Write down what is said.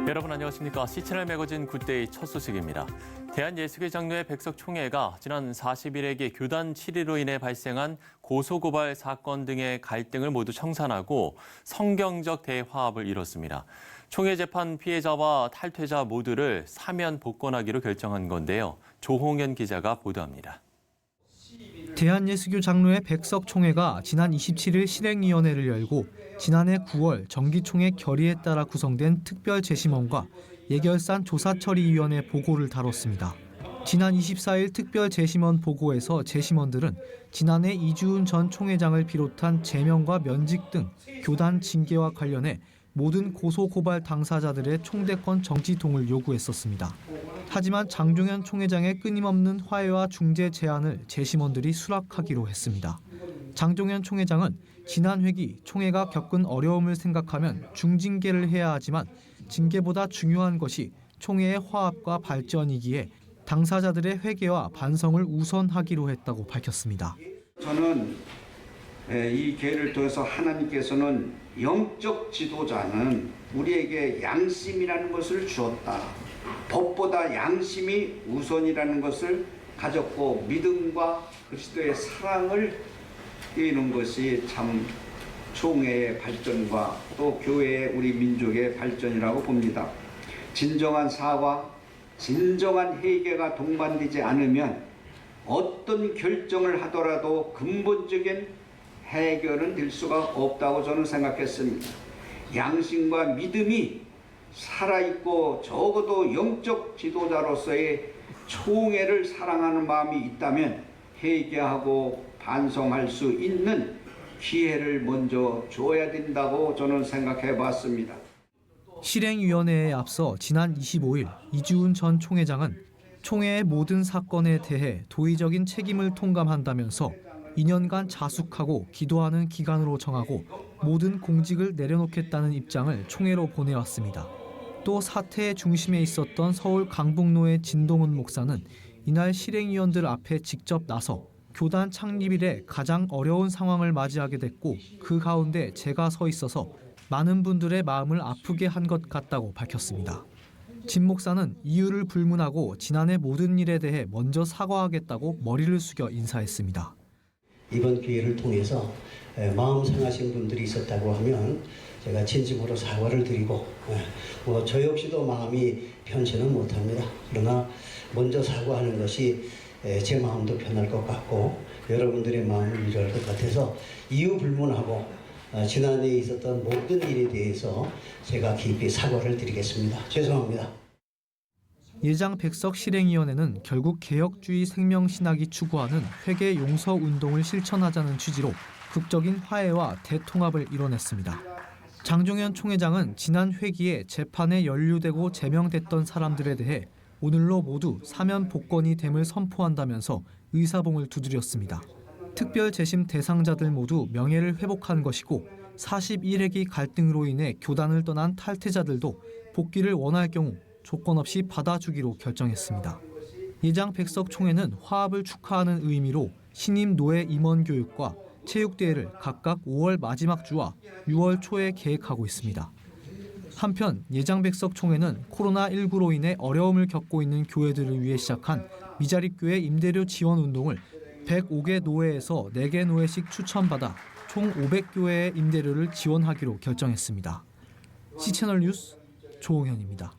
여러분 안녕하십니까. CCNL 매거진 굿데이 첫 소식입니다. 대한예수교 장로회 백석총회가 지난 40일에게 교단 치리로 인해 발생한 고소고발 사건 등의 갈등을 모두 청산하고 성경적 대화합을 이뤘습니다. 총회 재판 피해자와 탈퇴자 모두를 사면 복권하기로 결정한 건데요. 조홍현 기자가 보도합니다. 대한예수교 장로회 백석총회가 지난 27일 실행위원회를 열고 지난해 9월 정기총회 결의에 따라 구성된 특별재심원과 예결산 조사처리위원회 보고를 다뤘습니다. 지난 24일 특별재심원 보고에서 재심원들은 지난해 이주은 전 총회장을 비롯한 제명과 면직 등 교단 징계와 관련해 모든 고소고발 당사자들의 총대권 정지동을 요구했었습니다. 하지만 장종현 총회장의 끊임없는 화해와 중재 제안을 재심원들이 수락하기로 했습니다. 장종현 총회장은 지난 회기 총회가 겪은 어려움을 생각하면 중징계를 해야 하지만 징계보다 중요한 것이 총회의 화합과 발전이기에 당사자들의 회개와 반성을 우선하기로 했다고 밝혔습니다. 저는 이 기회를 통해서 하나님께서는 영적 지도자는 우리에게 양심이라는 것을 주었다. 법보다 양심이 우선이라는 것을 가졌고 믿음과 그리스도의 사랑을 띄는 것이 참 총회의 발전과 또 교회의 우리 민족의 발전이라고 봅니다. 진정한 사과, 진정한 회개가 동반되지 않으면 어떤 결정을 하더라도 근본적인 해결은 될 수가 없다고 저는 생각했습니다. 양심과 믿음이 살아있고 적어도 영적 지도자로서의 총회를 사랑하는 마음이 있다면 회개하고 반성할 수 있는 기회를 먼저 줘야 된다고 저는 생각해 봤습니다. 실행위원회에 앞서 지난 25일 이주은 전 총회장은 총회의 모든 사건에 대해 도의적인 책임을 통감한다면서 2년간 자숙하고 기도하는 기간으로 정하고 모든 공직을 내려놓겠다는 입장을 총회로 보내왔습니다. 또 사태의 중심에 있었던 서울 강북로의 진동훈 목사는 이날 실행위원들 앞에 직접 나서 교단 창립 이래 가장 어려운 상황을 맞이하게 됐고 그 가운데 제가 서 있어서 많은 분들의 마음을 아프게 한 것 같다고 밝혔습니다. 진 목사는 이유를 불문하고 지난해 모든 일에 대해 먼저 사과하겠다고 머리를 숙여 인사했습니다. 이번 기회를 통해서 마음 상하신 분들이 있었다고 하면 제가 진심으로 사과를 드리고 저 역시도 마음이 편치는 못합니다. 그러나 먼저 사과하는 것이 제 마음도 편할 것 같고 여러분들의 마음을 위로할 것 같아서 이유 불문하고 지난해 있었던 모든 일에 대해서 제가 깊이 사과를 드리겠습니다. 죄송합니다. 예장 백석 실행위원회는 결국 개혁주의 생명신학이 추구하는 회개 용서 운동을 실천하자는 취지로 극적인 화해와 대통합을 이뤄냈습니다. 장종현 총회장은 지난 회기에 재판에 연루되고 제명됐던 사람들에 대해 오늘로 모두 사면 복권이 됨을 선포한다면서 의사봉을 두드렸습니다. 특별 재심 대상자들 모두 명예를 회복한 것이고 41회기 갈등으로 인해 교단을 떠난 탈퇴자들도 복귀를 원할 경우 조건 없이 받아주기로 결정했습니다. 예장 백석 총회는 화합을 축하하는 의미로 신임 노예 임원 교육과 체육대회를 각각 5월 마지막 주와 6월 초에 계획하고 있습니다. 한편 예장 백석 총회는 코로나19로 인해 어려움을 겪고 있는 교회들을 위해 시작한 미자립교회 임대료 지원 운동을 105개 노회에서 4개 노회씩 추천받아 총 500교회의 임대료를 지원하기로 결정했습니다. CCNL 뉴스 조홍현입니다.